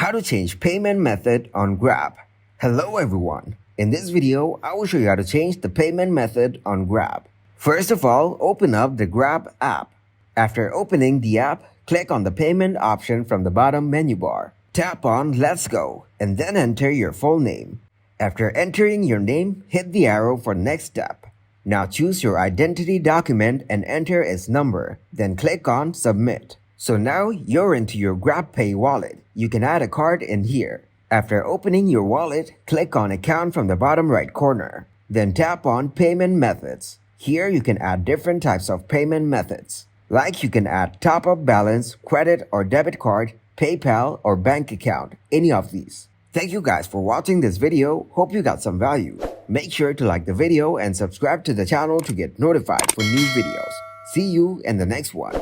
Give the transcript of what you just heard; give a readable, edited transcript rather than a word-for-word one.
How to change payment method on Grab. Hello everyone. In this video, I will show you how to change the payment method on Grab. First of all, open up the Grab app. After opening the app, click on the payment option from the bottom menu bar. Tap on Let's Go and then enter your full name. After entering your name, hit the arrow for next step. Now choose your identity document and enter its number. Then click on Submit. So now you're into your GrabPay wallet. You can add a card in here. After opening your wallet, click on Account from the bottom right corner. Then tap on Payment Methods. Here you can add different types of payment methods. Like you can add top-up balance, credit or debit card, PayPal or bank account, any of these. Thank you guys for watching this video. Hope you got some value. Make sure to like the video and subscribe to the channel to get notified for new videos. See you in the next one.